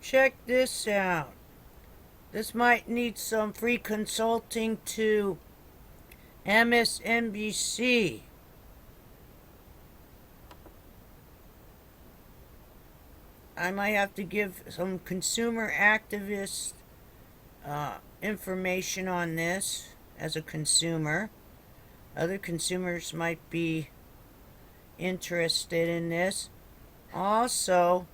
check this out. This might need some free consulting to MSNBC. I might have to give some consumer activist information on this as a consumer. Other consumers might be interested in this. Also,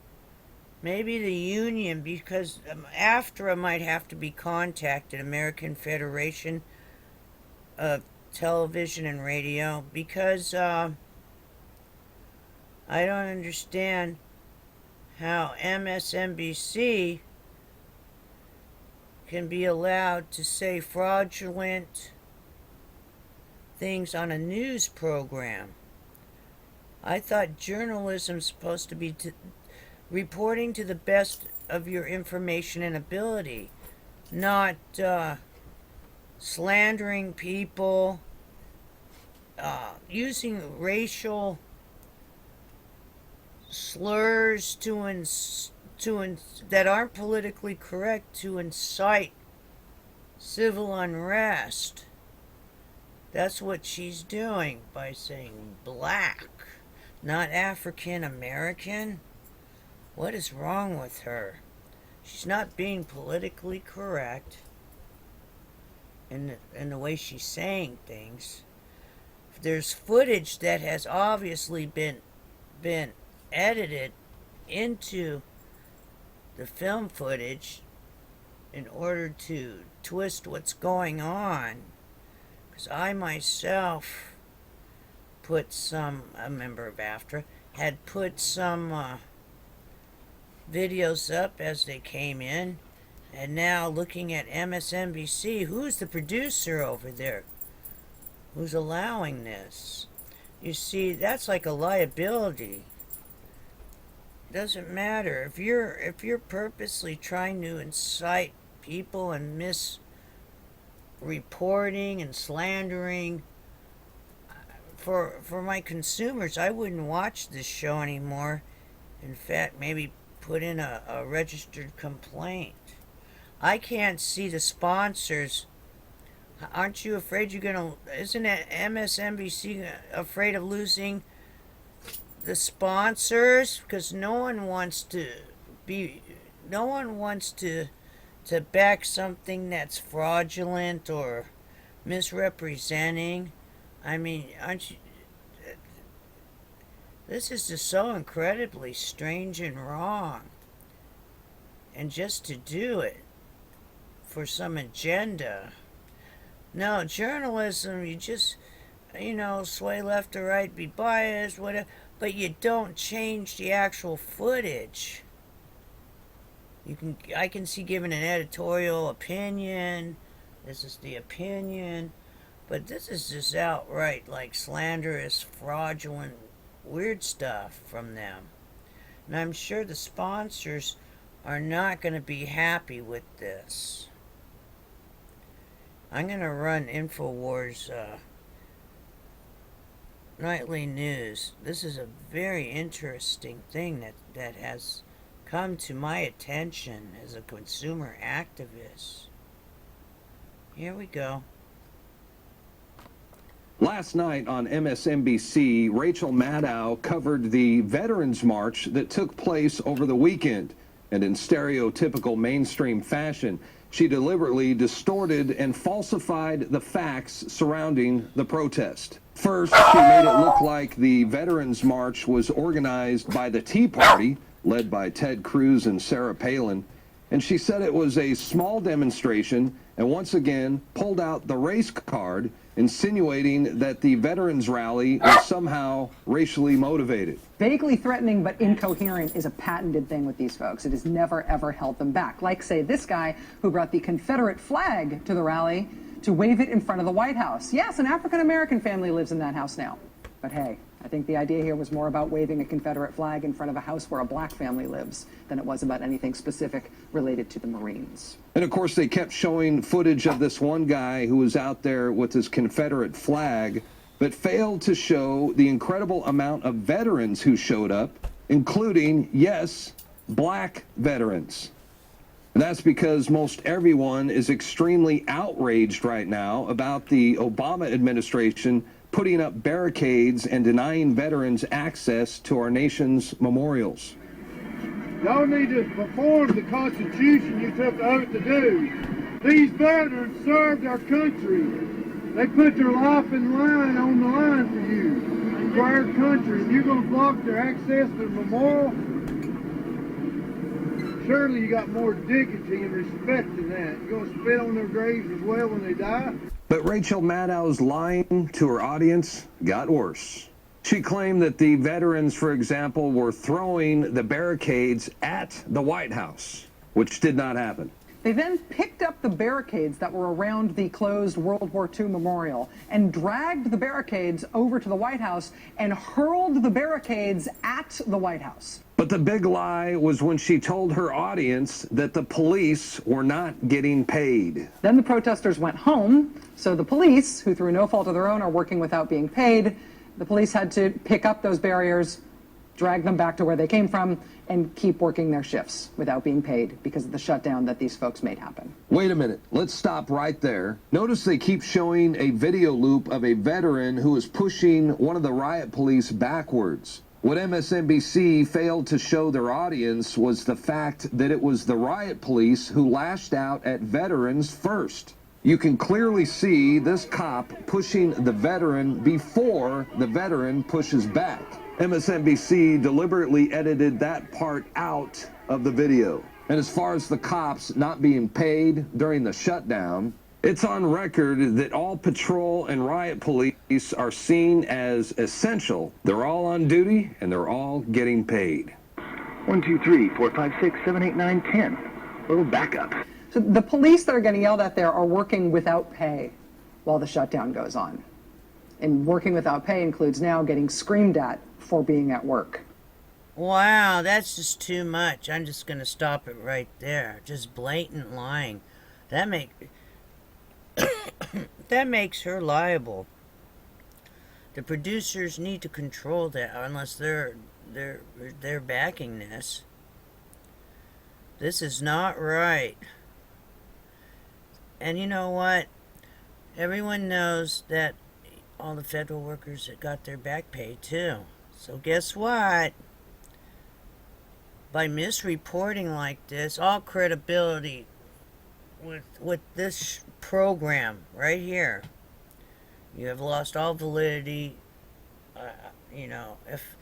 maybe the union, because AFTRA might have to be contacted, American Federation of Television and Radio, because I don't understand how MSNBC can be allowed to say fraudulent things on a news program. I thought journalism's supposed to be reporting to the best of your information and ability, not slandering people, using racial slurs that aren't politically correct to incite civil unrest. That's what she's doing by saying black, not African American. What is wrong with her? She's not being politically correct in the way she's saying things. There's footage that has obviously been edited into the film footage in order to twist what's going on. Because I myself put a member of AFTRA, had put some videos up as they came in, and now looking at MSNBC, who's the producer over there? Who's allowing this? You see, that's like a liability. Doesn't matter if you're purposely trying to incite people and misreporting and slandering. For my consumers, I wouldn't watch this show anymore. In fact, maybe put in a registered complaint. I can't see the sponsors. Aren't you afraid isn't MSNBC afraid of losing the sponsors? Because no one wants to back something that's fraudulent or misrepresenting. I mean, aren't you? This is just so incredibly strange and wrong. And just to do it for some agenda. No, journalism, you just, sway left or right, be biased, whatever, but you don't change the actual footage. I can see giving an editorial opinion. This is the opinion. But this is just outright like slanderous, fraudulent, weird stuff from them. And I'm sure the sponsors are not going to be happy with this. I'm going to run INFOWARS nightly news. This is a very interesting thing that has come to my attention as a consumer activist. Here we go. Last night on MSNBC, Rachel Maddow covered the Veterans March that took place over the weekend. And in stereotypical mainstream fashion, she deliberately distorted and falsified the facts surrounding the protest. First, she made it look like the Veterans March was organized by the Tea Party, led by Ted Cruz and Sarah Palin. And she said it was a small demonstration and once again pulled out the race card, insinuating that the veterans rally was somehow racially motivated. Vaguely threatening but incoherent is a patented thing with these folks. It has never, ever held them back. Like, say, this guy who brought the Confederate flag to the rally to wave it in front of the White House. Yes, an African-American family lives in that house now. But hey, I think the idea here was more about waving a Confederate flag in front of a house where a black family lives than it was about anything specific related to the Marines. And of course, they kept showing footage of this one guy who was out there with his Confederate flag, but failed to show the incredible amount of veterans who showed up, including, yes, black veterans. And that's because most everyone is extremely outraged right now about the Obama administration putting up barricades and denying veterans access to our nation's memorials. Y'all need to perform the Constitution you took oath to do. These veterans served our country. They put their life in line, on the line for you, for our country. And you're going to block their access to the memorial? Surely you got more dignity and respect than that. You're going to spit on their graves as well when they die? But Rachel Maddow's lying to her audience got worse. She claimed that the veterans, for example, were throwing the barricades at the White House, which did not happen. They then picked up the barricades that were around the closed World War II memorial and dragged the barricades over to the White House and hurled the barricades at the White House. But the big lie was when she told her audience that the police were not getting paid. Then the protesters went home, so the police, who through no fault of their own are working without being paid, the police had to pick up those barriers, drag them back to where they came from, and keep working their shifts without being paid because of the shutdown that these folks made happen. Wait a minute, let's stop right there. Notice they keep showing a video loop of a veteran who is pushing one of the riot police backwards. What MSNBC failed to show their audience was the fact that it was the riot police who lashed out at veterans first. You can clearly see this cop pushing the veteran before the veteran pushes back. MSNBC deliberately edited that part out of the video. And as far as the cops not being paid during the shutdown, it's on record that all patrol and riot police are seen as essential. They're all on duty and they're all getting paid. 1, 2, 3, 4, 5, 6, 7, 8, 9, 10. Little backup. So the police that are getting yelled at there are working without pay while the shutdown goes on. And working without pay includes now getting screamed at for being at work. Wow, that's just too much. I'm just going to stop it right there. Just blatant lying. That makes her liable. The producers need to control that unless they're backing this. This is not right. And you know what? Everyone knows that all the federal workers that got their back pay too. So guess what? By misreporting like this, all credibility with this program right here, you have lost all validity. You know, if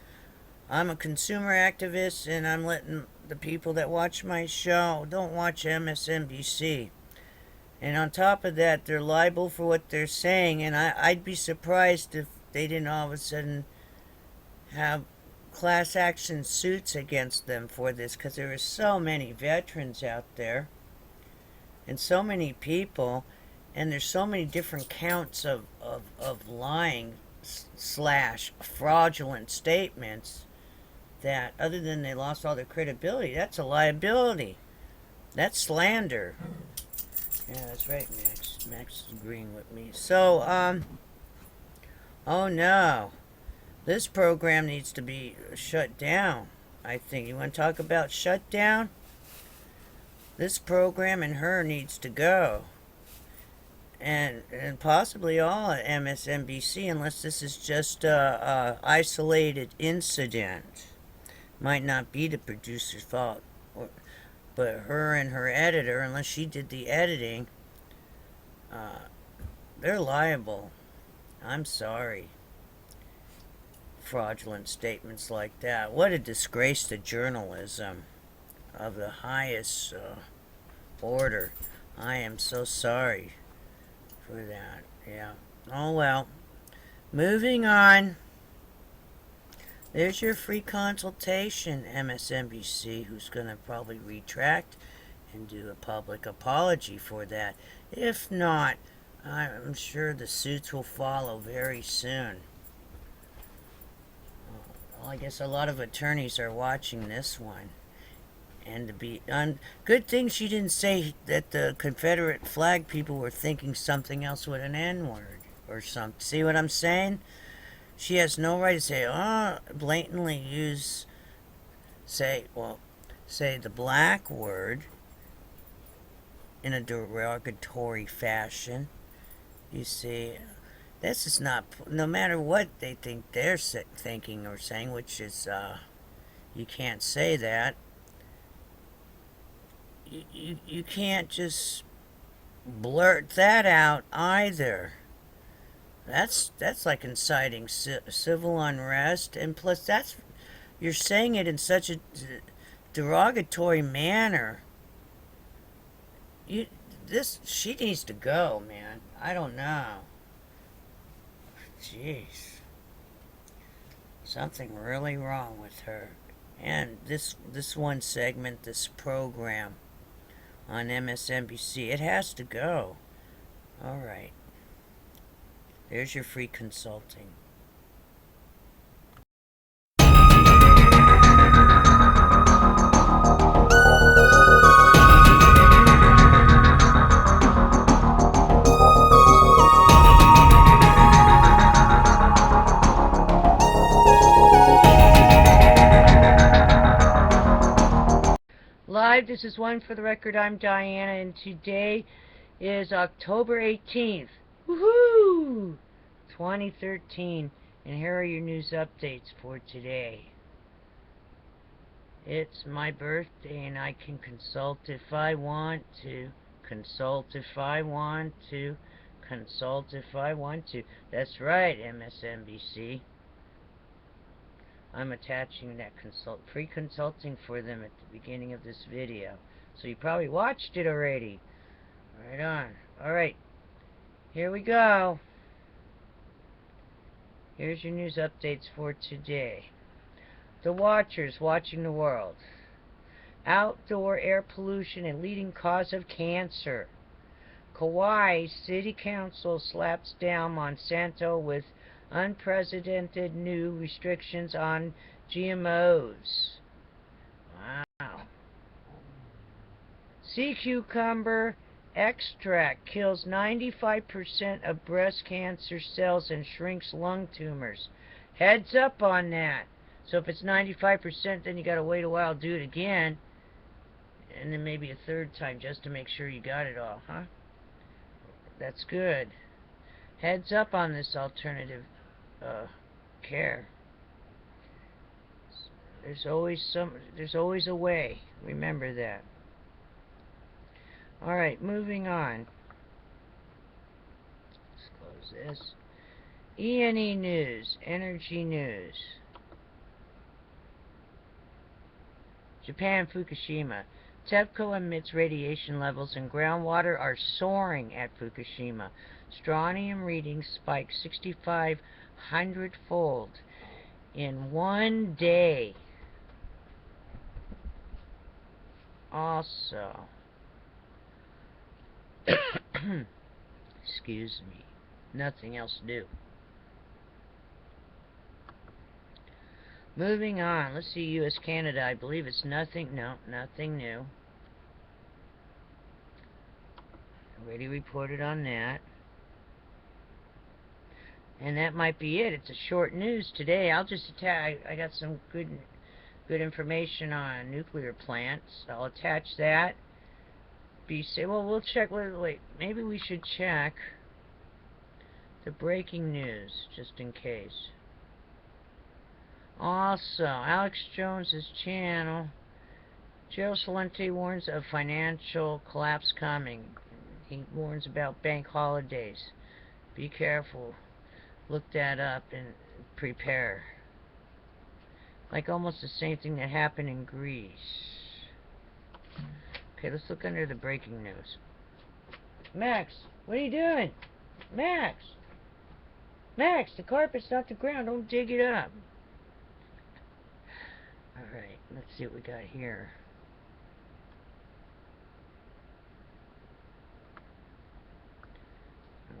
I'm a consumer activist and I'm letting the people that watch my show don't watch MSNBC. And on top of that, they're liable for what they're saying. And I'd be surprised if they didn't all of a sudden have class action suits against them for this, because there are so many veterans out there and so many people, and there's so many different counts of lying / fraudulent statements that, other than they lost all their credibility, that's a liability. That's slander. Yeah, that's right, Max. Max is agreeing with me. So, oh no. This program needs to be shut down, I think. You want to talk about shut down? This program and her needs to go. And possibly all at MSNBC, unless this is just a isolated incident. Might not be the producer's fault. But her and her editor, unless she did the editing, they're liable. I'm sorry. Fraudulent statements like that. What a disgrace to journalism of the highest order. I am so sorry for that. Yeah. Oh well. Moving on. There's your free consultation, MSNBC, who's going to probably retract and do a public apology for that. If not, I'm sure the suits will follow very soon. Well, I guess a lot of attorneys are watching this one. And to be good thing she didn't say that the Confederate flag people were thinking something else with an N-word or something. See what I'm saying? She has no right to say, blatantly say the black word in a derogatory fashion. You see, this is not, no matter what they think they're thinking or saying, which is, you can't say that. You can't just blurt that out either. That's like inciting civil unrest, and plus you're saying it in such a derogatory manner. She needs to go, man. I don't know. Jeez. Something really wrong with her. And this one segment, this program on MSNBC, it has to go. All right. There's your free consulting. Live, this is One for the Record. I'm Diana, and today is October 18th. Woohoo! 2013. And here are your news updates for today. It's my birthday, and I can consult if I want to. Consult if I want to. Consult if I want to. That's right, MSNBC. I'm attaching that free consulting for them at the beginning of this video. So you probably watched it already. Right on. Alright. Here we go. Here's your news updates for today. The Watchers watching the world. Outdoor air pollution and leading cause of cancer. Kauai City Council slaps down Monsanto with unprecedented new restrictions on GMOs. Wow. Sea cucumber extract kills 95% of breast cancer cells and shrinks lung tumors. Heads up on that. So if it's 95%, then you gotta wait a while, do it again, and then maybe a third time just to make sure you got it all, huh? That's good. Heads up on this alternative care. There's always a way. Remember that. Alright, moving on. Let's close this. E&E News, Energy News. Japan, Fukushima. TEPCO emits radiation levels in groundwater are soaring at Fukushima. Strontium readings spike 6,500-fold in one day. Also, excuse me, nothing else to do. Moving on, let's see, U.S. Canada, I believe it's nothing new. Already reported on that. And that might be it. It's a short news today. I'll just attach, I got some good information on nuclear plants. I'll attach that. Well, we'll check, wait, maybe we should check the breaking news, just in case. Also, Alex Jones's channel. Joe Salente warns of financial collapse coming. He warns about bank holidays. Be careful. Look that up and prepare. Like almost the same thing that happened in Greece. Okay, let's look under the breaking news. Max, what are you doing? Max! Max, the carpet's not the ground. Don't dig it up. Alright, let's see what we got here.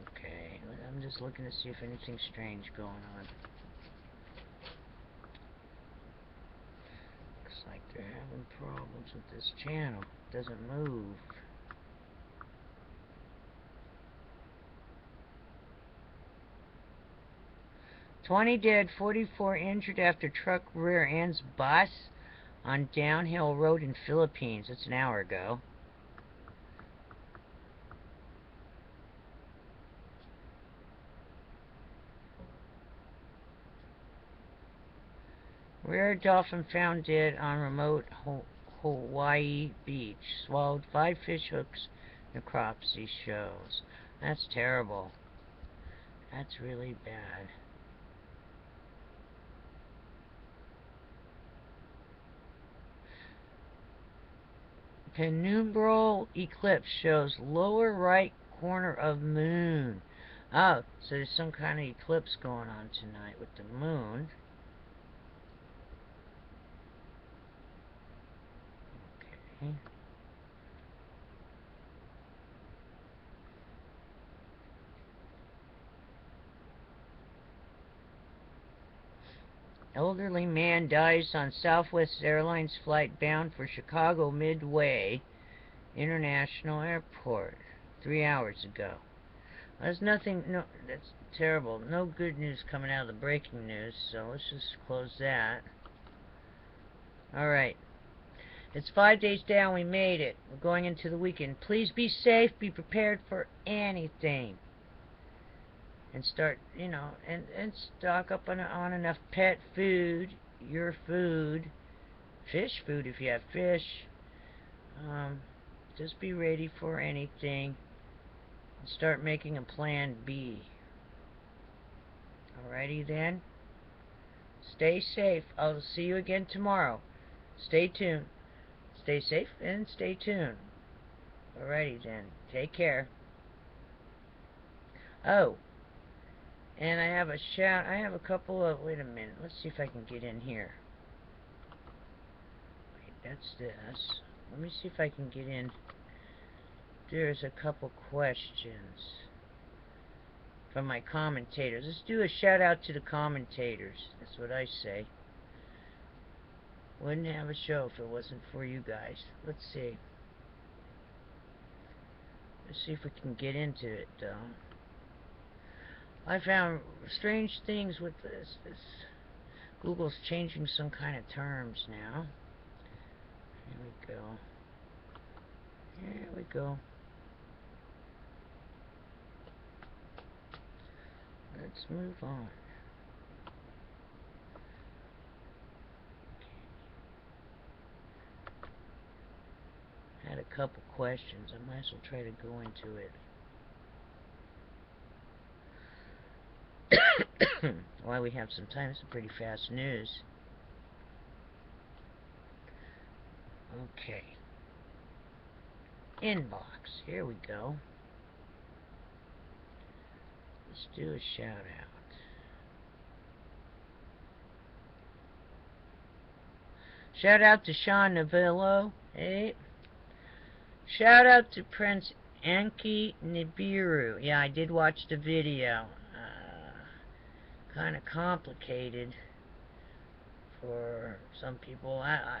Okay, I'm just looking to see if anything strange going on. Looks like they're having problems with this channel. It doesn't move. "20 dead, 44 injured after truck rear ends bus on downhill road in Philippines." That's an hour ago. Rare dolphin found dead on remote Hawaii beach. Swallowed 5 fish hooks, necropsy shows. That's terrible. That's really bad. Penumbral eclipse shows lower right corner of moon. Oh, so there's some kind of eclipse going on tonight with the moon. Okay. Elderly man dies on Southwest Airlines flight bound for Chicago Midway International Airport 3 hours ago. There's nothing, no, that's terrible. No good news coming out of the breaking news, so let's just close that. Alright. It's 5 days down, we made it. We're going into the weekend. Please be safe, be prepared for anything. And start, you know, and stock up on enough pet food, your food, fish food if you have fish. Just be ready for anything. And start making a plan B. Alrighty then. Stay safe. I'll see you again tomorrow. Stay tuned. Stay safe and stay tuned. Alrighty then. Take care. Oh. And I have a shout. I have a couple of. Wait a minute. Let's see if I can get in here. Wait, that's this. Let me see if I can get in. There's a couple questions from my commentators. Let's do a shout out to the commentators. That's what I say. Wouldn't have a show if it wasn't for you guys. Let's see. Let's see if we can get into it, though. I found strange things with this. Google's changing some kind of terms now. Here we go. Here we go. Let's move on. Had a couple questions. I might as well try to go into it. While we have some time, it's some pretty fast news. Okay. Inbox. Here we go. Let's do a shout out. Shout out to Sean Novillo. Hey. Shout out to Prince Anki Nibiru. Yeah, I did watch the video. Kind of complicated for some people. I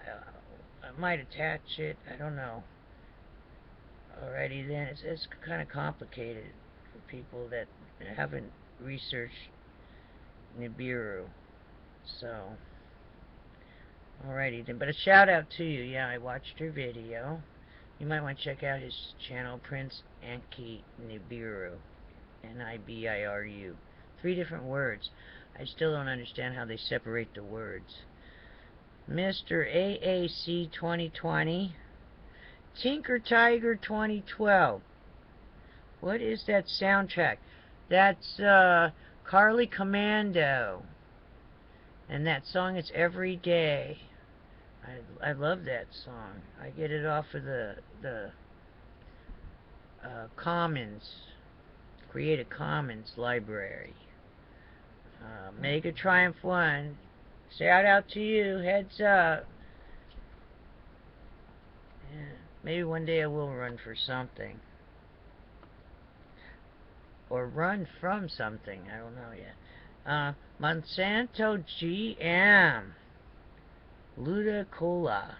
might attach it. I don't know. Alrighty then, it's kind of complicated for people that haven't researched Nibiru. So, alrighty then. But a shout out to you. Yeah, I watched your video. You might want to check out his channel, Prince Anki Nibiru. Nibiru. 3 different words. I still don't understand how they separate the words. Mr. AAC 2020. Tinker Tiger 2012. What is that soundtrack? That's Carly Commando. And that song is Every Day. I love that song. I get it off of the Commons, Creative Commons library. Mega Triumph 1. Shout out to you. Heads up. Yeah, maybe one day I will run for something. Or run from something. I don't know yet. Monsanto GM. Luda Cola.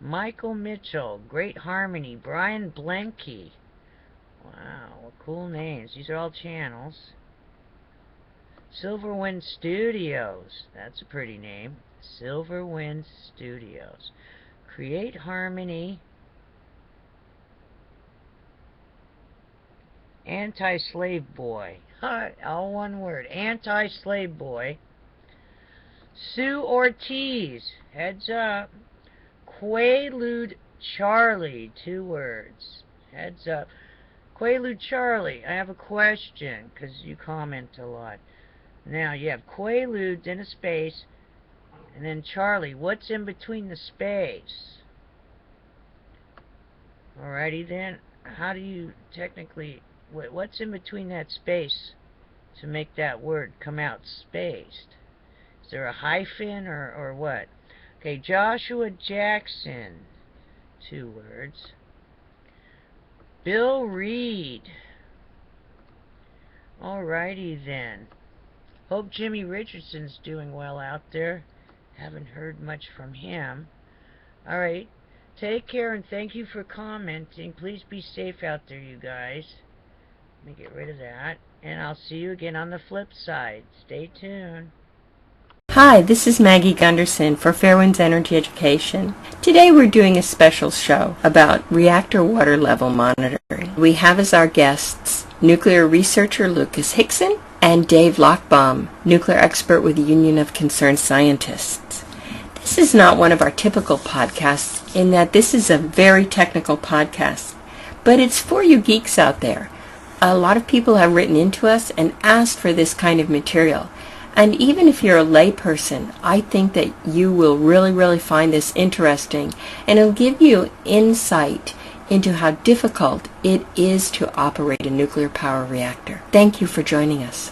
Michael Mitchell. Great Harmony. Brian Blenke. Wow, what cool names. These are all channels. Silverwind Studios. That's a pretty name. Silverwind Studios. Create Harmony. Anti-Slave Boy. All one word. Anti-Slave Boy. Sue Ortiz, heads up. Quaalude Charlie, 2 words. Heads up. Quaalude Charlie, I have a question, because you comment a lot. Now, you have Quaalude, then a space, and then Charlie. What's in between the space? Alrighty then. How do you technically... What's in between that space to make that word come out spaced? Is there a hyphen or what? Okay, Joshua Jackson. 2 words. Bill Reed. Alrighty then. Hope Jimmy Richardson's doing well out there. Haven't heard much from him. Alright. Take care and thank you for commenting. Please be safe out there, you guys. Let me get rid of that. And I'll see you again on the flip side. Stay tuned. Hi, this is Maggie Gunderson for Farewinds Energy Education. Today we're doing a special show about reactor water level monitoring. We have as our guests nuclear researcher Lucas Hickson and Dave Lochbaum, nuclear expert with the Union of Concerned Scientists. This is not one of our typical podcasts in that this is a very technical podcast, but it's for you geeks out there. A lot of people have written into us and asked for this kind of material. And even if you're a layperson, I think that you will really find this interesting, and it'll give you insight into how difficult it is to operate a nuclear power reactor. Thank you for joining us.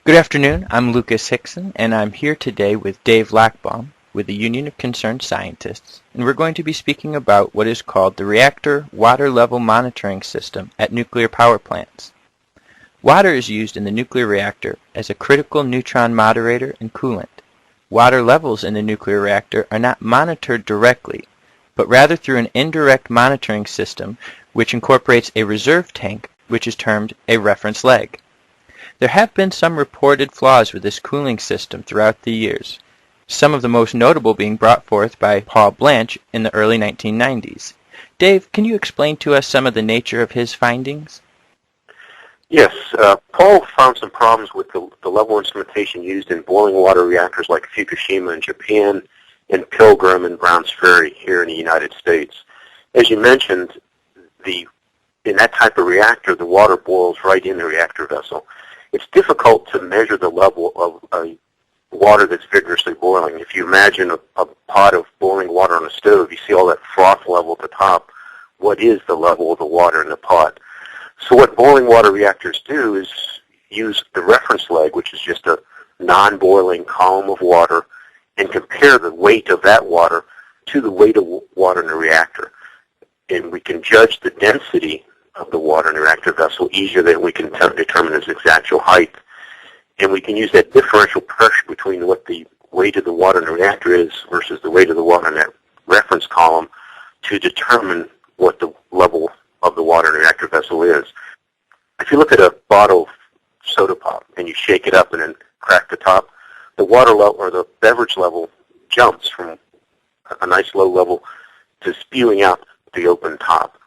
Good afternoon, I'm Lucas Hickson, and I'm here today with Dave Lochbaum with the Union of Concerned Scientists, and we're going to be speaking about what is called the Reactor Water Level Monitoring System at nuclear power plants. Water is used in the nuclear reactor as a critical neutron moderator and coolant. Water levels in the nuclear reactor are not monitored directly, but rather through an indirect monitoring system which incorporates a reserve tank, which is termed a reference leg. There have been some reported flaws with this cooling system throughout the years, some of the most notable being brought forth by Paul Blanche in the early 1990s. Dave, can you explain to us some of the nature of his findings? Yes, Paul found some problems with the level instrumentation used in boiling water reactors like Fukushima in Japan and Pilgrim and Browns Ferry here in the United States. As you mentioned, in that type of reactor, the water boils right in the reactor vessel. It's difficult to measure the level of water that's vigorously boiling. If you imagine a pot of boiling water on a stove, you see all that froth level at the top. What is the level of the water in the pot? So what boiling water reactors do is use the reference leg, which is just a non-boiling column of water, and compare the weight of that water to the weight of water in the reactor. And we can judge the density of the water in the reactor vessel easier than we can determine its actual height. And we can use that differential pressure between what the weight of the water in the reactor is versus the weight of the water in that reference column to determine what the level of the water in the reactor vessel is. If you look at a bottle of soda pop and you shake it up and then crack the top, the water level or the beverage level jumps from a nice low level to spewing out the open top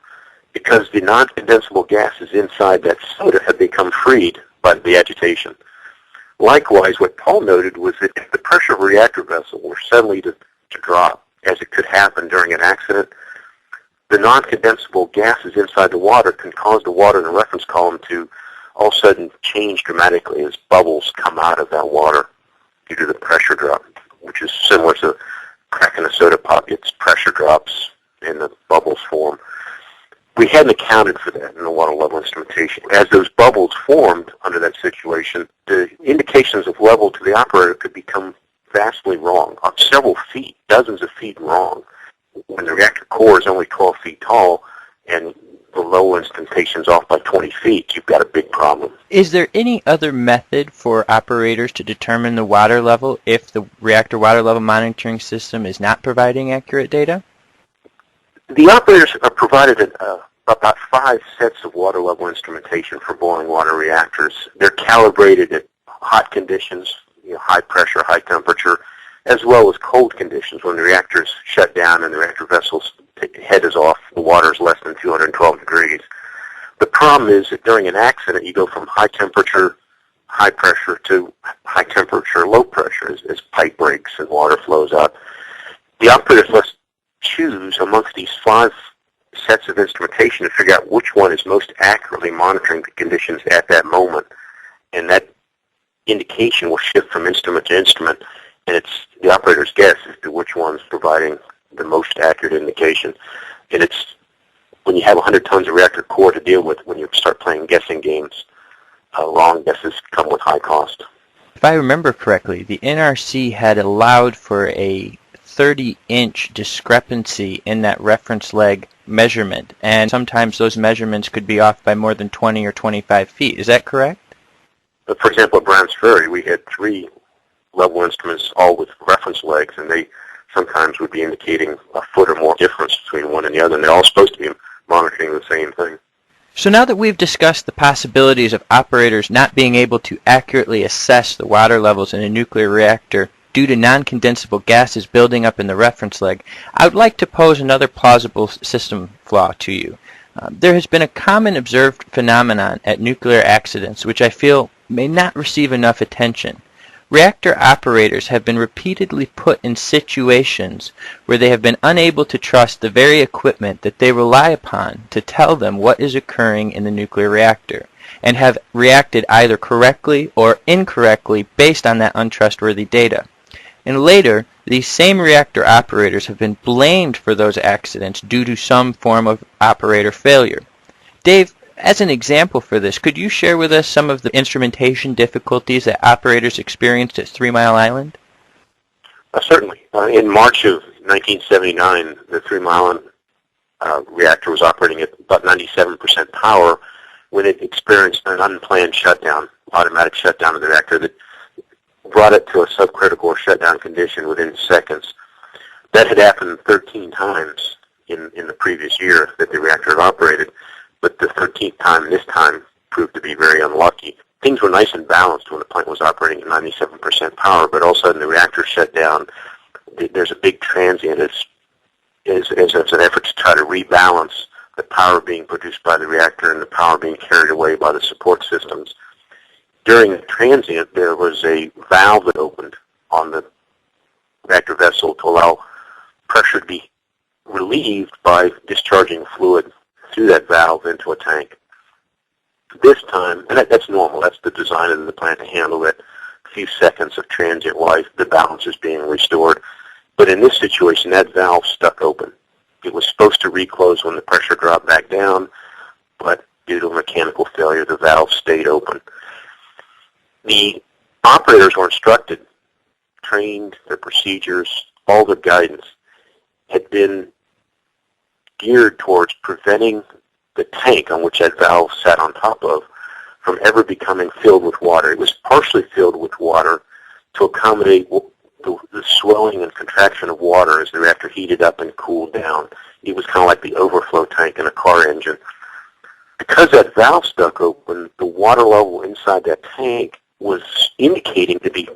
because the non-condensable gases inside that soda have become freed by the agitation. Likewise, what Paul noted was that if the pressure of a reactor vessel were suddenly to drop, as it could happen during an accident, the non-condensable gases inside the water can cause the water in the reference column to all of a sudden change dramatically as bubbles come out of that water due to the pressure drop, which is similar to cracking a soda pop. It's pressure drops and the bubbles form. We hadn't accounted for that in the water level instrumentation. As those bubbles formed under that situation, the indications of level to the operator could become vastly wrong, several feet, dozens of feet wrong. When the reactor core is only 12 feet tall and the low instrumentation is off by 20 feet, you've got a big problem. Is there any other method for operators to determine the water level if the reactor water level monitoring system is not providing accurate data? The operators are provided about 5 sets of water level instrumentation for boiling water reactors. They're calibrated at hot conditions, high pressure, high temperature, as well as cold conditions when the reactor is shut down and the reactor vessel's head is off, the water is less than 212 degrees. The problem is that during an accident, you go from high temperature, high pressure to high high temperature, low pressure as pipe breaks and water flows out. The operators must choose amongst these 5 sets of instrumentation to figure out which one is most accurately monitoring the conditions at that moment. And that indication will shift from instrument to instrument, and it's the operator's guess as to which one's providing the most accurate indication. And it's when you have 100 tons of reactor core to deal with, when you start playing guessing games, wrong guesses come with high cost. If I remember correctly, the NRC had allowed for a 30-inch discrepancy in that reference leg measurement, and sometimes those measurements could be off by more than 20 or 25 feet. Is that correct? But for example, at Browns Ferry, we had 3 level instruments, all with reference legs, and they sometimes would be indicating a foot or more difference between one and the other, and they're all supposed to be monitoring the same thing. So now that we've discussed the possibilities of operators not being able to accurately assess the water levels in a nuclear reactor due to non-condensable gases building up in the reference leg, I would like to pose another plausible system flaw to you. There has been a common observed phenomenon at nuclear accidents which I feel may not receive enough attention. Reactor operators have been repeatedly put in situations where they have been unable to trust the very equipment that they rely upon to tell them what is occurring in the nuclear reactor, and have reacted either correctly or incorrectly based on that untrustworthy data. And later, these same reactor operators have been blamed for those accidents due to some form of operator failure. Dave, as an example for this, could you share with us some of the instrumentation difficulties that operators experienced at 3 Mile Island? Certainly. In March of 1979, the 3 Mile Island reactor was operating at about 97% power when it experienced an unplanned shutdown, automatic shutdown of the reactor that brought it to a subcritical or shutdown condition within seconds. That had happened 13 times in the previous year that the reactor had operated, but the 13th time, this time, proved to be very unlucky. Things were nice and balanced when the plant was operating at 97% power, but all of a sudden the reactor shut down. There's a big transient as an effort to try to rebalance the power being produced by the reactor and the power being carried away by the support systems. During the transient, there was a valve that opened on the reactor vessel to allow pressure to be relieved by discharging fluid through that valve into a tank. This time, and that's normal, that's the design of the plant to handle that few seconds of transient life, the balance is being restored. But in this situation, that valve stuck open. It was supposed to reclose when the pressure dropped back down, but due to a mechanical failure, the valve stayed open. The operators were instructed, trained, their procedures, all their guidance had been geared towards preventing the tank on which that valve sat on top of from ever becoming filled with water. It was partially filled with water to accommodate the swelling and contraction of water as the reactor heated up and cooled down. It was kind of like the overflow tank in a car engine. Because that valve stuck open, the water level inside that tank was indicating to be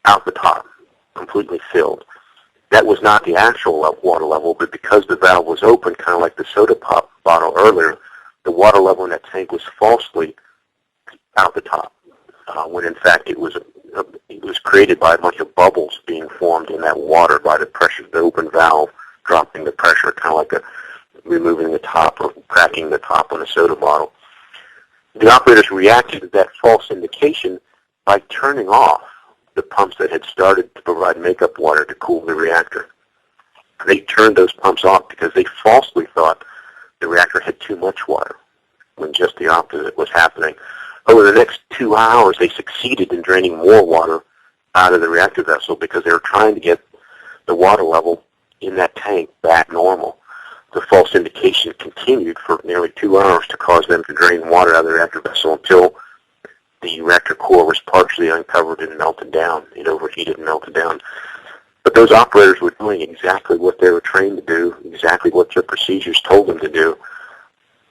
out the top, completely filled. That was not the actual water level, but because the valve was open, kind of like the soda pop bottle earlier, the water level in that tank was falsely out the top, when in fact it was created by a bunch of bubbles being formed in that water by the pressure of the open valve dropping the pressure, kind of like removing the top or cracking the top on a soda bottle. The operators reacted to that false indication by turning off the pumps that had started to provide makeup water to cool the reactor. They turned those pumps off because they falsely thought the reactor had too much water, when just the opposite was happening. Over the next 2 hours, they succeeded in draining more water out of the reactor vessel because they were trying to get the water level in that tank back normal. The false indication continued for nearly 2 hours to cause them to drain water out of the reactor vessel until the reactor core was partially uncovered and melted down. It overheated and melted down. But those operators were doing exactly what they were trained to do, exactly what their procedures told them to do,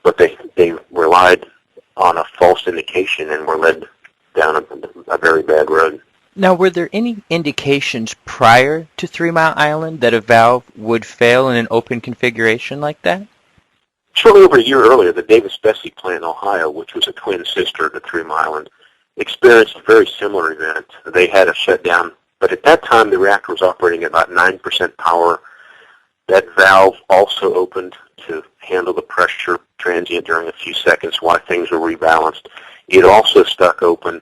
but they relied on a false indication and were led down a very bad road. Now, were there any indications prior to 3 Mile Island that a valve would fail in an open configuration like that? Shortly over a year earlier, the Davis-Besse plant in Ohio, which was a twin sister to 3 Mile Island, experienced a very similar event. They had a shutdown, but at that time the reactor was operating at about 9% power. That valve also opened to handle the pressure transient during a few seconds while things were rebalanced. It also stuck open,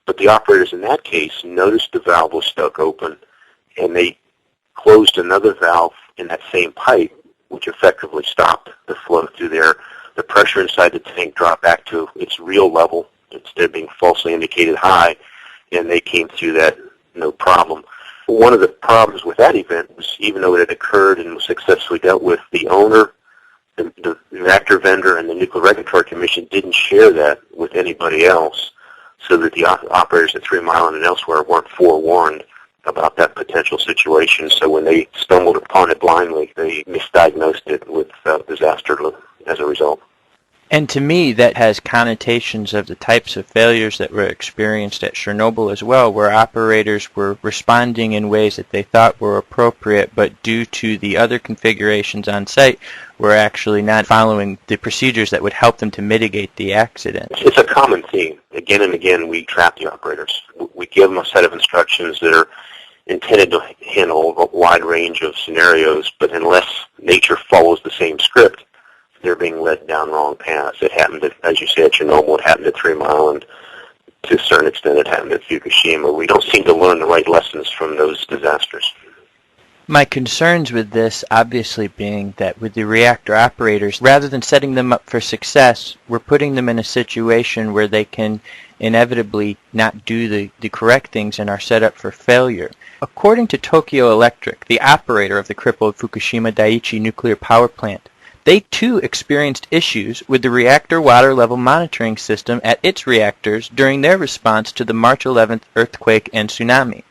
but the operators in that case noticed the valve was stuck open, and they closed another valve in that same pipe, which effectively stopped the flow through there. The pressure inside the tank dropped back to its real level instead of being falsely indicated high, and they came through that no problem. One of the problems with that event was, even though it had occurred and was successfully dealt with, the owner, the reactor vendor, and the Nuclear Regulatory Commission didn't share that with anybody else, so that the operators at 3 Mile and elsewhere weren't forewarned about that potential situation. So when they stumbled upon it blindly, they misdiagnosed it with disaster as a result. And to me, that has connotations of the types of failures that were experienced at Chernobyl as well, where operators were responding in ways that they thought were appropriate, but due to the other configurations on site, were actually not following the procedures that would help them to mitigate the accident. It's a common theme. Again and again, we trap the operators. We give them a set of instructions that are intended to handle a wide range of scenarios, but unless nature follows the same script, they're being led down wrong paths. It happened, as you said, at Chernobyl. It happened at 3 Mile, and to a certain extent it happened at Fukushima. We don't seem to learn the right lessons from those disasters. My concerns with this obviously being that with the reactor operators, rather than setting them up for success, we're putting them in a situation where they can inevitably not do the correct things and are set up for failure. According to Tokyo Electric, the operator of the crippled Fukushima Daiichi nuclear power plant, they too experienced issues with the reactor water level monitoring system at its reactors during their response to the March 11th earthquake and tsunami.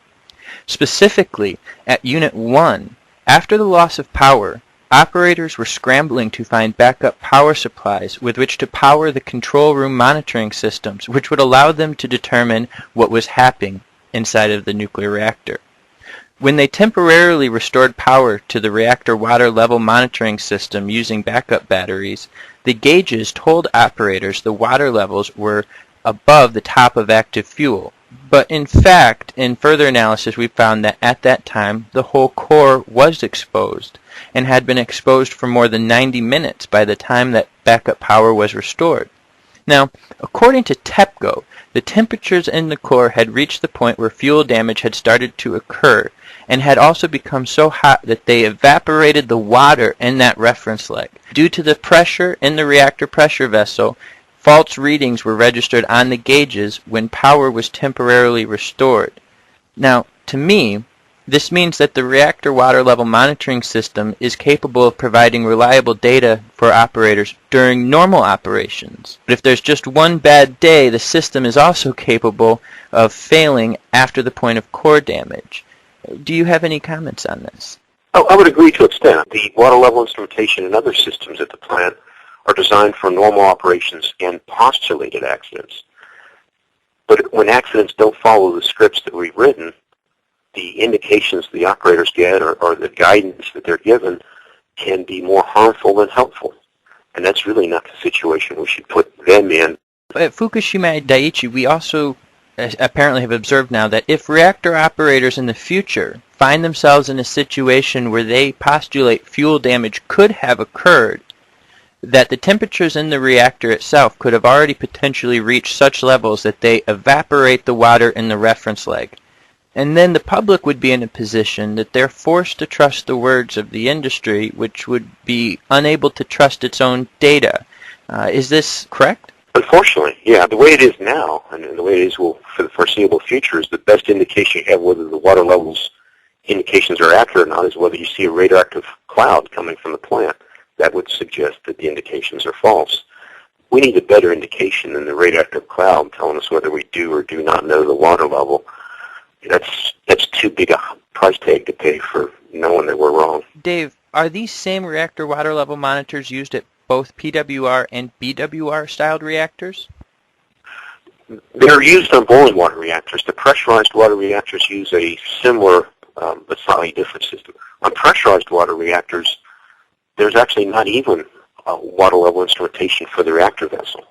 Specifically, at Unit 1, after the loss of power, operators were scrambling to find backup power supplies with which to power the control room monitoring systems, which would allow them to determine what was happening inside of the nuclear reactor. When they temporarily restored power to the reactor water level monitoring system using backup batteries, the gauges told operators the water levels were above the top of active fuel. But in fact, in further analysis, we found that at that time, the whole core was exposed and had been exposed for more than 90 minutes by the time that backup power was restored. Now, according to TEPCO, the temperatures in the core had reached the point where fuel damage had started to occur and had also become so hot that they evaporated the water in that reference leg. Due to the pressure in the reactor pressure vessel, false readings were registered on the gauges when power was temporarily restored. Now, to me, this means that the reactor water level monitoring system is capable of providing reliable data for operators during normal operations. But if there's just one bad day, the system is also capable of failing after the point of core damage. Do you have any comments on this? Oh, I would agree to an extent. The water level instrumentation and other systems at the plant are designed for normal operations and postulated accidents. But when accidents don't follow the scripts that we've written, the indications the operators get or the guidance that they're given can be more harmful than helpful. And that's really not the situation we should put them in. At Fukushima Daiichi, we also apparently have observed now that if reactor operators in the future find themselves in a situation where they postulate fuel damage could have occurred, that the temperatures in the reactor itself could have already potentially reached such levels that they evaporate the water in the reference leg. And then the public would be in a position that they're forced to trust the words of the industry, which would be unable to trust its own data. Is this correct? Unfortunately, yeah. The way it is now, and the way it is for the foreseeable future, is the best indication you have whether the water levels indications are accurate or not is whether you see a radioactive cloud coming from the plant. That would suggest that the indications are false. We need a better indication than the radioactive cloud telling us whether we do or do not know the water level. That's too big a price tag to pay for knowing that we're wrong. Dave, are these same reactor water level monitors used at both PWR and BWR styled reactors? They're used on boiling water reactors. The pressurized water reactors use a similar but slightly different system. On pressurized water reactors, there's actually not even water level instrumentation for the reactor vessel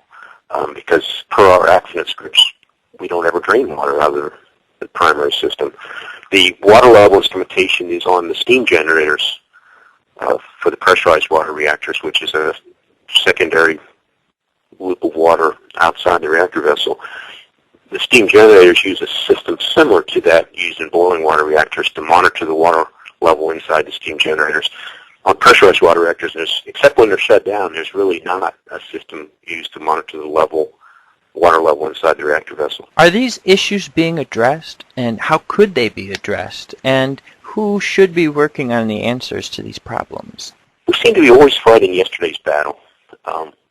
because per our accident scripts, we don't ever drain water out of the primary system. The water level instrumentation is on the steam generators for the pressurized water reactors, which is a secondary loop of water outside the reactor vessel. The steam generators use a system similar to that used in boiling water reactors to monitor the water level inside the steam generators. On pressurized water reactors, except when they're shut down, there's really not a system used to monitor the water level inside the reactor vessel. Are these issues being addressed, and how could they be addressed, and who should be working on the answers to these problems? We seem to be always fighting yesterday's battle,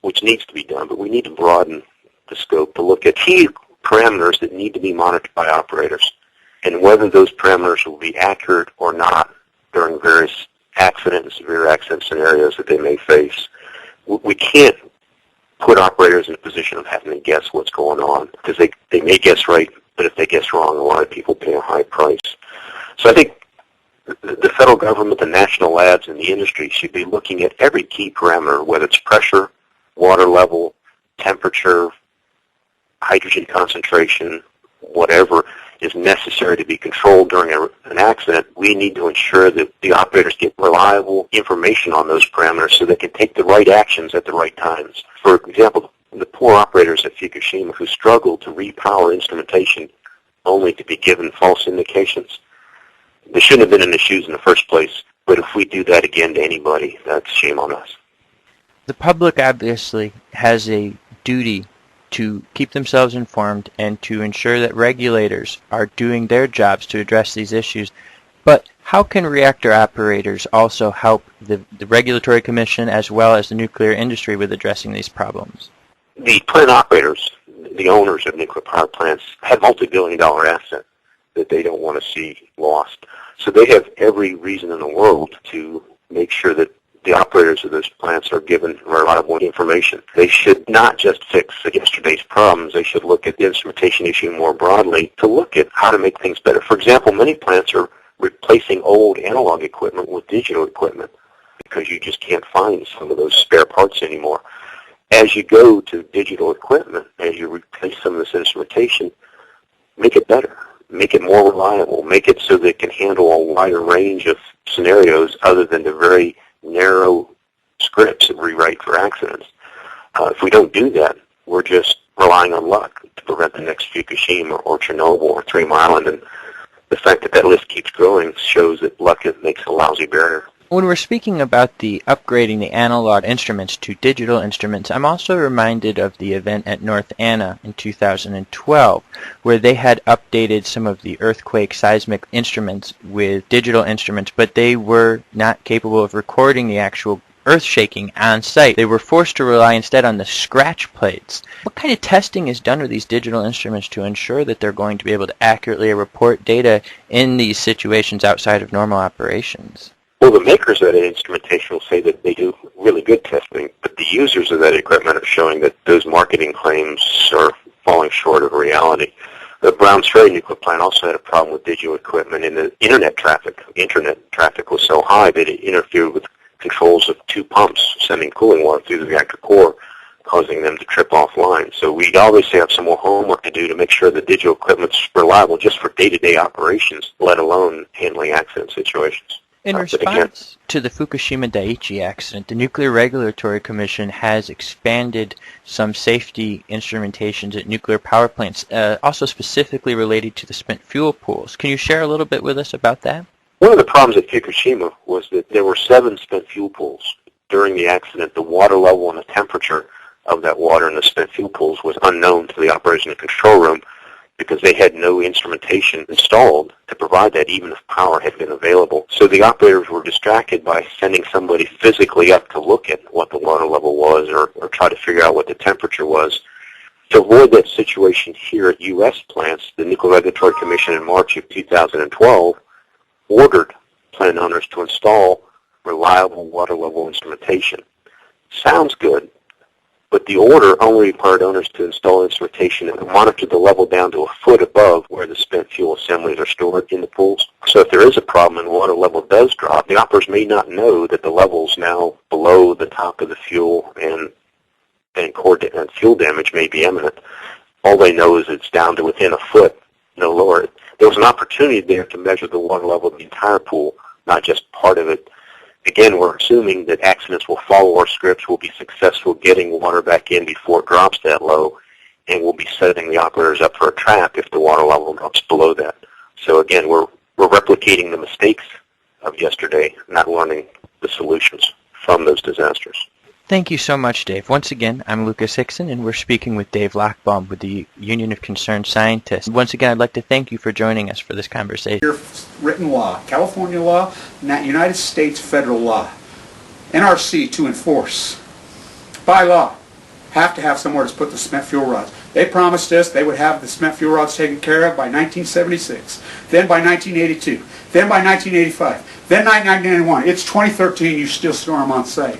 which needs to be done, but we need to broaden the scope to look at key parameters that need to be monitored by operators, and whether those parameters will be accurate or not during various accident and severe accident scenarios that they may face. We can't put operators in a position of having to guess what's going on, because they may guess right, but if they guess wrong, a lot of people pay a high price. So I think the federal government, the national labs, and the industry should be looking at every key parameter, whether it's pressure, water level, temperature, hydrogen concentration, whatever is necessary to be controlled during an accident. We need to ensure that the operators get reliable information on those parameters so they can take the right actions at the right times. For example, the poor operators at Fukushima who struggled to repower instrumentation only to be given false indications. They shouldn't have been in the shoes in the first place, but if we do that again to anybody, that's shame on us. The public obviously has a duty to keep themselves informed and to ensure that regulators are doing their jobs to address these issues. But how can reactor operators also help the Regulatory Commission as well as the nuclear industry with addressing these problems? The plant operators, the owners of nuclear power plants, have multi-billion-dollar assets that they don't want to see lost. So they have every reason in the world to make sure that the operators of those plants are given reliable information. They should not just fix yesterday's problems. They should look at the instrumentation issue more broadly to look at how to make things better. For example, many plants are replacing old analog equipment with digital equipment because you just can't find some of those spare parts anymore. As you go to digital equipment, as you replace some of this instrumentation, make it better. Make it more reliable. Make it so that it can handle a wider range of scenarios other than the very narrow scripts that we write for accidents. If we don't do that, we're just relying on luck to prevent the next Fukushima or Chernobyl or 3 Mile Island. And the fact that that list keeps growing shows that luck makes a lousy barrier. When we're speaking about the upgrading the analog instruments to digital instruments, I'm also reminded of the event at North Anna in 2012, where they had updated some of the earthquake seismic instruments with digital instruments, but they were not capable of recording the actual earth shaking on site. They were forced to rely instead on the scratch plates. What kind of testing is done with these digital instruments to ensure that they're going to be able to accurately report data in these situations outside of normal operations? Well, the makers of that instrumentation will say that they do really good testing, but the users of that equipment are showing that those marketing claims are falling short of reality. The Browns Ferry nuclear plant also had a problem with digital equipment, and the internet traffic was so high that it interfered with controls of 2 pumps sending cooling water through the reactor core, causing them to trip offline. So we obviously have some more homework to do to make sure the digital equipment's reliable just for day-to-day operations, let alone handling accident situations. In response to the Fukushima Daiichi accident, the Nuclear Regulatory Commission has expanded some safety instrumentations at nuclear power plants, also specifically related to the spent fuel pools. Can you share a little bit with us about that? One of the problems at Fukushima was that there were 7 spent fuel pools. During the accident, the water level and the temperature of that water in the spent fuel pools was unknown to the operators in the control room because they had no instrumentation installed to provide that even if power had been available. So the operators were distracted by sending somebody physically up to look at what the water level was or try to figure out what the temperature was. To avoid that situation here at U.S. plants, the Nuclear Regulatory Commission in March of 2012 ordered plant owners to install reliable water level instrumentation. Sounds good, but the order only required owners to install instrumentation and monitor the level down to a foot above where the spent fuel assemblies are stored in the pools. So if there is a problem and water level does drop, the operators may not know that the level's now below the top of the fuel and fuel damage may be imminent. all they know is it's down to within a foot, no lower. There was an opportunity there to measure the water level of the entire pool, not just part of it. Again, we're assuming that accidents will follow our scripts. We'll be successful getting water back in before it drops that low, and we'll be setting the operators up for a trap if the water level drops below that. So again, we're replicating the mistakes of yesterday, not learning the solutions from those disasters. Thank you so much, Dave. Once again, I'm Lucas Hickson, and we're speaking with Dave Lockbaum with the Union of Concerned Scientists. Once again, I'd like to thank you for joining us for this conversation. Your written law, California law, United States federal law, NRC to enforce. By law, have to have somewhere to put the cement fuel rods. They promised us they would have the cement fuel rods taken care of by 1976, then by 1982, then by 1985, then 1991. It's 2013, you still store them on site.